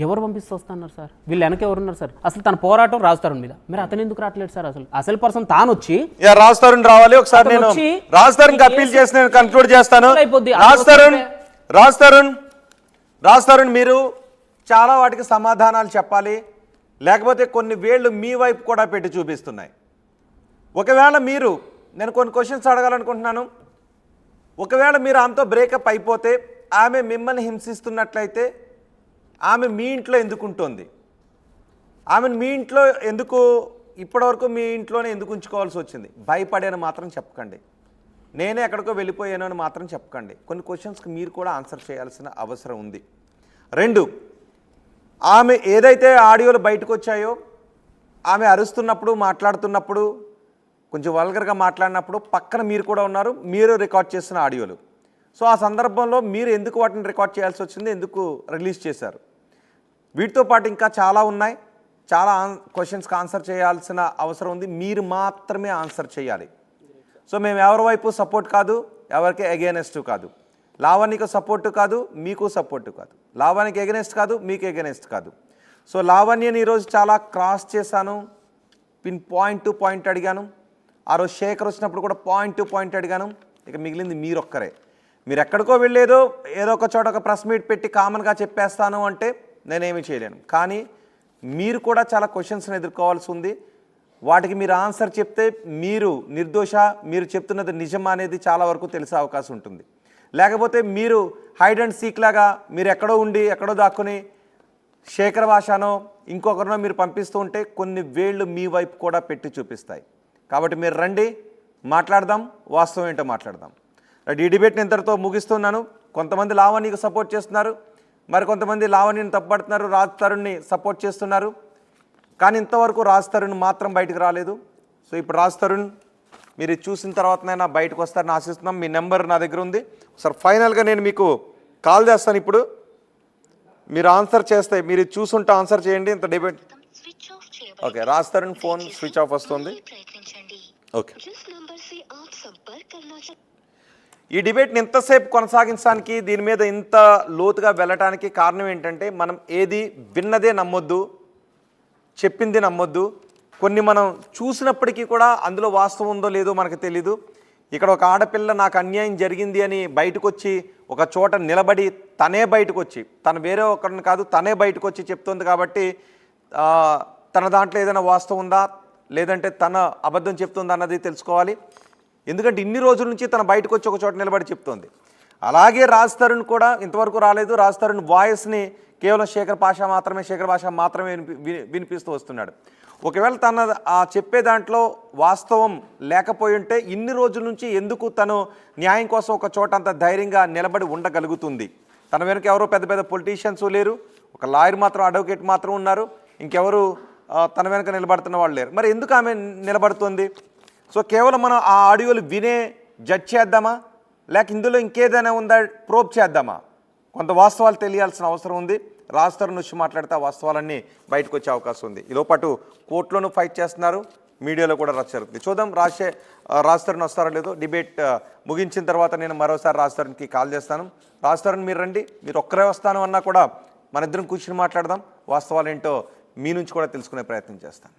ఎవరు పంపిస్తూ వస్తున్నారు సార్? వీళ్ళు వెనక ఎవరున్నారు సార్? అసలు తన పోరాటం రాజ్ తరుణ్ మీద, మీరు అతను ఎందుకు రావట్లేదు సార్? అసలు పర్సన్ తాను వచ్చి రాజ్ తరుణ్ రావాలి. ఒకసారి నేను రాజ్ తరుణ్ అప్పీల్ చేసి నేను కన్క్లూడ్ చేస్తాను. రాజ్ తరుణ్ మీరు చాలా వాటికి సమాధానాలు చెప్పాలి, లేకపోతే కొన్ని వేళ్ళు మీ వైపు కూడా పెట్టి చూపిస్తున్నాయి. ఒకవేళ మీరు, నేను కొన్ని క్వశ్చన్స్ అడగాలనుకుంటున్నాను, ఒకవేళ మీరు ఆమెతో బ్రేకప్ అయిపోతే ఆమె మిమ్మల్ని హింసిస్తున్నట్లయితే ఆమె మీ ఇంట్లో ఎందుకు ఉంటుంది? ఆమెను మీ ఇంట్లో ఎందుకు, ఇప్పటివరకు మీ ఇంట్లోనే ఎందుకు ఉంచుకోవాల్సి వచ్చింది? భయపడాను మాత్రం చెప్పకండి, నేనే ఎక్కడికో వెళ్ళిపోయాను అని మాత్రం చెప్పకండి. కొన్ని క్వశ్చన్స్కి మీరు కూడా ఆన్సర్ చేయాల్సిన అవసరం ఉంది. 2, ఆమె ఏదైతే ఆడియోలు బయటకు వచ్చాయో, ఆమె అరుస్తున్నప్పుడు, మాట్లాడుతున్నప్పుడు, కొంచెం వల్గర్గా మాట్లాడినప్పుడు పక్కన మీరు కూడా ఉన్నారు, మీరు రికార్డ్ చేసిన ఆడియోలు. సో ఆ సందర్భంలో మీరు ఎందుకు వాటిని రికార్డ్ చేయాల్సి వచ్చింది, ఎందుకు రిలీజ్ చేశారు? వీటితో పాటు ఇంకా చాలా ఉన్నాయి, చాలా క్వశ్చన్స్కి ఆన్సర్ చేయాల్సిన అవసరం ఉంది. మీరు మాత్రమే ఆన్సర్ చేయాలి. సో మేము ఎవరి వైపు సపోర్ట్ కాదు, ఎవరికి ఎగెనెస్ట్ కాదు. లావణ్యకు సపోర్టు కాదు, మీకు సపోర్టు కాదు. లావణ్యకి ఎగెనెస్ట్ కాదు, మీకు ఎగెనెస్ట్ కాదు. సో లావణ్యని ఈరోజు చాలా క్రాస్ చేశాను, పాయింట్ టు పాయింట్ అడిగాను. ఆ రోజు శేఖర్ వచ్చినప్పుడు కూడా పాయింట్ టు పాయింట్ అడిగాను. ఇక మిగిలింది మీరొక్కరే. మీరు ఎక్కడికో వెళ్ళేదో ఏదో ఒక చోట ఒక ప్రెస్ మీట్ పెట్టి కామన్గా చెప్పేస్తాను అంటే నేనేమీ చేయలేను. కానీ మీరు కూడా చాలా క్వశ్చన్స్ని ఎదుర్కోవాల్సి ఉంది. వాటికి మీరు ఆన్సర్ చెప్తే మీరు నిర్దోష, మీరు చెప్తున్నది నిజమా అనేది చాలా వరకు తెలిసే అవకాశం ఉంటుంది. లేకపోతే మీరు హైడ్ అండ్ సీక్ లాగా మీరు ఎక్కడో ఉండి ఎక్కడో దాక్కుని శేఖర్ భాషనో ఇంకొకరినో మీరు పంపిస్తూ ఉంటే కొన్ని వేళ్ళు మీ వైపు కూడా పెట్టి చూపిస్తాయి. కాబట్టి మీరు రండి, మాట్లాడదాం, వాస్తవం ఏంటో మాట్లాడదాం. ఈ డిబేట్ని ఇంతటితో ముగిస్తున్నాను. కొంతమంది లావణ్యకు సపోర్ట్ చేస్తున్నారు, మరి కొంతమంది లావణ్యని తప్పుపడుతున్నారు, రాజ్ తరుణ్ని సపోర్ట్ చేస్తున్నారు. కానీ ఇంతవరకు రాజ్ తరుణ్ మాత్రం బయటకు రాలేదు. సో ఇప్పుడు రాజ్ తరుణ్ మీరు చూసిన తర్వాతనైనా బయటకు వస్తారని ఆశిస్తున్నాం. మీ నెంబర్ నా దగ్గర ఉంది. సార్ ఫైనల్గా నేను మీకు కాల్ చేస్తాను. ఇప్పుడు మీరు ఆన్సర్ చేస్తే, మీరు చూసుంటే ఆన్సర్ చేయండి. ఇంత debate okay. Raj Tarun phone switch off వస్తుంది. ఓకే, ఈ డిబేట్ని ఇంతసేపు కొనసాగించడానికి, దీని మీద ఇంత లోతుగా వెళ్ళటానికి కారణం ఏంటంటే, మనం ఏది విన్నదే నమ్మొద్దు, చెప్పింది నమ్మొద్దు. కొన్ని మనం చూసినప్పటికీ కూడా అందులో వాస్తవం ఉందో లేదో మనకు తెలీదు. ఇక్కడ ఒక ఆడపిల్ల నాకు అన్యాయం జరిగింది అని బయటకు వచ్చి ఒక చోట నిలబడి తనే బయటకు వచ్చి, తను వేరే ఒకరిని కాదు తనే బయటకు వచ్చి చెప్తుంది. కాబట్టి తన దాంట్లో ఏదైనా వాస్తవం ఉందా లేదంటే తన అబద్ధం చెప్తుందా అన్నది తెలుసుకోవాలి. ఎందుకంటే ఇన్ని రోజుల నుంచి తన బయటకు వచ్చి ఒక చోట నిలబడి చెప్తోంది. అలాగే రాజ్ తరుణ్ కూడా ఇంతవరకు రాలేదు. రాజ్ తరుణ్ వాయిస్ని కేవలం శేఖర్ భాష మాత్రమే వినిపిస్తూ వస్తున్నాడు. ఒకవేళ తన చెప్పే దాంట్లో వాస్తవం లేకపోయి ఉంటే ఇన్ని రోజుల నుంచి ఎందుకు తను న్యాయం కోసం ఒక చోట అంత ధైర్యంగా నిలబడి ఉండగలుగుతుంది? తన వెనుక ఎవరో పెద్ద పెద్ద పొలిటీషియన్స్ లేరు, ఒక లాయర్ మాత్రం, అడ్వకేట్ మాత్రం ఉన్నారు, ఇంకెవరు తన వెనుక నిలబడుతున్న వాళ్ళు లేరు. మరి ఎందుకు ఆమె నిలబడుతుంది? సో కేవలం మనం ఆ ఆడియోలు వినే జడ్జ్ చేద్దామా, లేక ఇందులో ఇంకేదైనా ఉందా ప్రోబ్ చేద్దామా? కొంత వాస్తవాలు తెలియాల్సిన అవసరం ఉంది. రాజ్ తరుణ్ వచ్చి మాట్లాడితే ఆ వాస్తవాలన్నీ బయటకు వచ్చే అవకాశం ఉంది. ఈలోపాటు కోర్టులోనూ ఫైట్ చేస్తున్నారు, మీడియాలో కూడా రచ్చ జరుగుతుంది. చూద్దాం రాజ్ తరుణ్ వస్తారో లేదో. డిబేట్ ముగించిన తర్వాత నేను మరోసారి రాజ్ తరుణ్కి కాల్ చేస్తాను. రాజ్ తరుణ్ మీరు రండి, మీరు ఒక్కరే వస్తాను అన్నా కూడా మన ఇద్దరం కూర్చుని మాట్లాడదాం, వాస్తవాలు ఏంటో మీ నుంచి కూడా తెలుసుకునే ప్రయత్నం చేస్తాను.